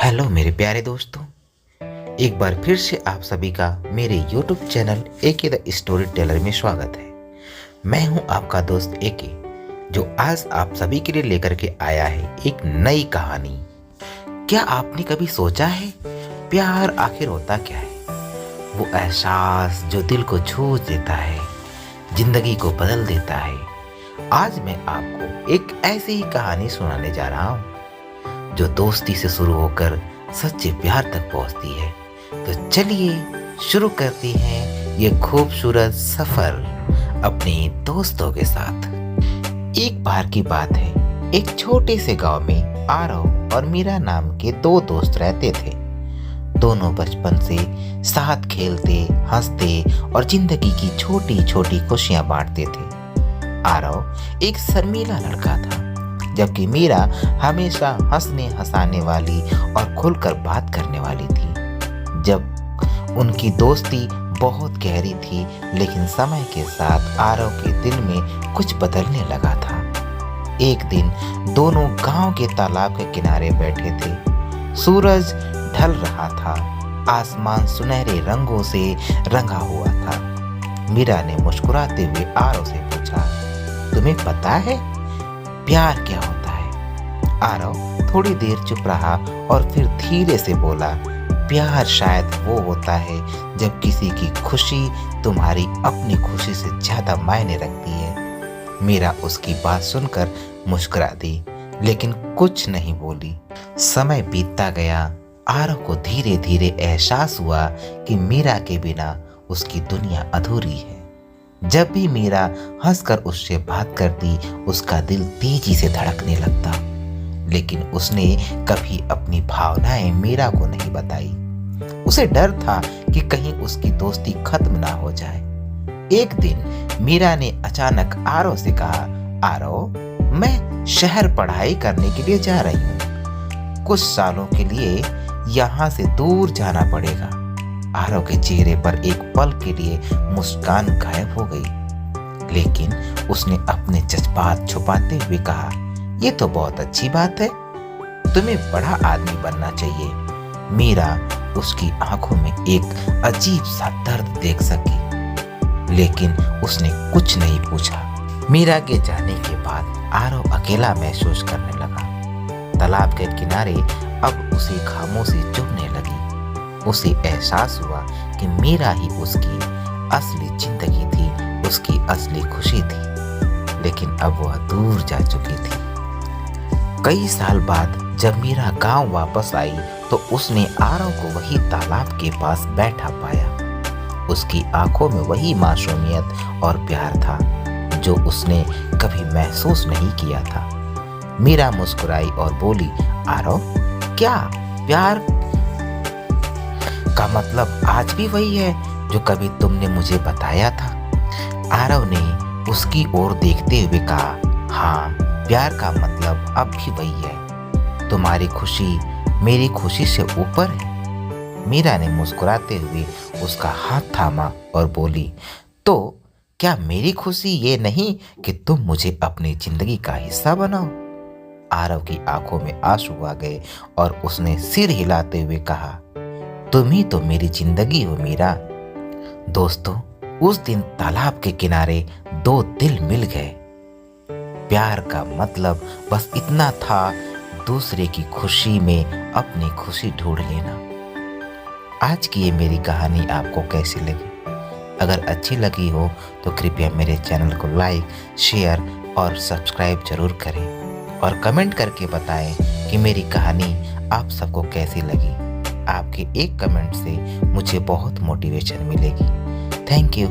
Hello मेरे प्यारे दोस्तों, एक बार फिर से आप सभी का मेरे YouTube channel AK the story teller में स्वागत है। मैं हूं आपका दोस्त एके, जो आज आप सभी के लिए लेकर के आया है एक नई कहानी। क्या आपने कभी सोचा है प्यार आखिर होता क्या है? वो एहसास जो दिल को छू देता है, जिंदगी को बदल देता है। आज मैं आपको एक ऐसी ही कहानी सुनाने जा रहा हूँ जो दोस्ती से शुरू होकर सच्चे प्यार तक पहुंचती है। तो चलिए शुरू करते हैं ये खूबसूरत सफर अपने दोस्तों के साथ। एक बार की बात है, एक छोटे से गांव में आरव और मीरा नाम के दो दोस्त रहते थे। दोनों बचपन से साथ खेलते, हंसते और जिंदगी की छोटी छोटी खुशियां बांटते थे। आरव एक शर्मीला लड़का था, जबकि मीरा हमेशा हंसने हंसाने वाली और खुलकर बात करने वाली थी। जब उनकी दोस्ती बहुत गहरी थी, लेकिन समय के साथ आरव के दिल में कुछ बदलने लगा था। एक दिन दोनों गांव के तालाब के किनारे बैठे थे। सूरज ढल रहा था, आसमान सुनहरे रंगों से रंगा हुआ था। मीरा ने मुस्कुराते हुए आरव से पूछा, तुम्हें पता है प्यार क्या होता है? आरव थोड़ी देर चुप रहा और फिर धीरे से बोला, प्यार शायद वो होता है जब किसी की खुशी तुम्हारी अपनी खुशी से ज्यादा मायने रखती है। मीरा उसकी बात सुनकर मुस्कुरा दी, लेकिन कुछ नहीं बोली। समय बीतता गया। आरव को धीरे धीरे एहसास हुआ कि मीरा के बिना उसकी दुनिया अधूरी है। जब भी मीरा हंसकर उससे बात करती, उसका दिल तेजी से धड़कने लगता, लेकिन उसने कभी अपनी भावनाएं मीरा को नहीं बताई। उसे डर था कि कहीं उसकी दोस्ती खत्म ना हो जाए। एक दिन मीरा ने अचानक आरव से कहा, आरव, मैं शहर पढ़ाई करने के लिए जा रही हूँ। कुछ सालों के लिए यहाँ से दूर जाना पड़ेगा। आरव के चेहरे पर एक पल के लिए मुस्कान गायब हो गई, लेकिन उसने अपने जज्बात छुपाते हुए कहा, ये तो बहुत अच्छी बात है, तुम्हें बड़ा आदमी बनना चाहिए। मीरा उसकी आंखों में एक अजीब सा दर्द देख सकी, लेकिन उसने कुछ नहीं पूछा। मीरा के जाने के बाद आरव अकेला महसूस करने लगा। तालाब के किनारे अब उसे खामोशी चुभने लगी। उसे एहसास हुआ कि मीरा ही उसकी असली जिंदगी थी, उसकी असली खुशी थी, लेकिन अब वह दूर जा चुकी थी। कई साल बाद जब मीरा गांव वापस आई, तो उसने आरव को वही तालाब के पास बैठा पाया। उसकी आंखों में वही मासूमियत और प्यार था जो उसने कभी महसूस नहीं किया था। मीरा मुस्कुराई और बोली, आरव, क्या प्यार का मतलब आज भी वही है जो कभी तुमने मुझे बताया था? आरव ने उसकी ओर देखते हुए कहा, हाँ, प्यार का मतलब अब भी वही है। तुम्हारी खुशी मेरी खुशी से ऊपर है। मीरा ने मुस्कुराते हुए उसका हाथ थामा और बोली, तो क्या मेरी खुशी ये नहीं कि तुम मुझे अपनी जिंदगी का हिस्सा बनाओ? आरव की आंखों में आंसू आ गए और उसने सिर हिलाते हुए कहा, तुम ही तो मेरी जिंदगी हो मीरा। दोस्तों, उस दिन तालाब के किनारे दो दिल मिल गए। प्यार का मतलब बस इतना था, दूसरे की खुशी में अपनी खुशी ढूंढ लेना। आज की ये मेरी कहानी आपको कैसी लगी? अगर अच्छी लगी हो तो कृपया मेरे चैनल को लाइक, शेयर और सब्सक्राइब जरूर करें, और कमेंट करके बताएं कि मेरी कहानी आप सबको कैसी लगी। आपके एक कमेंट से मुझे बहुत मोटिवेशन मिलेगी। Thank you.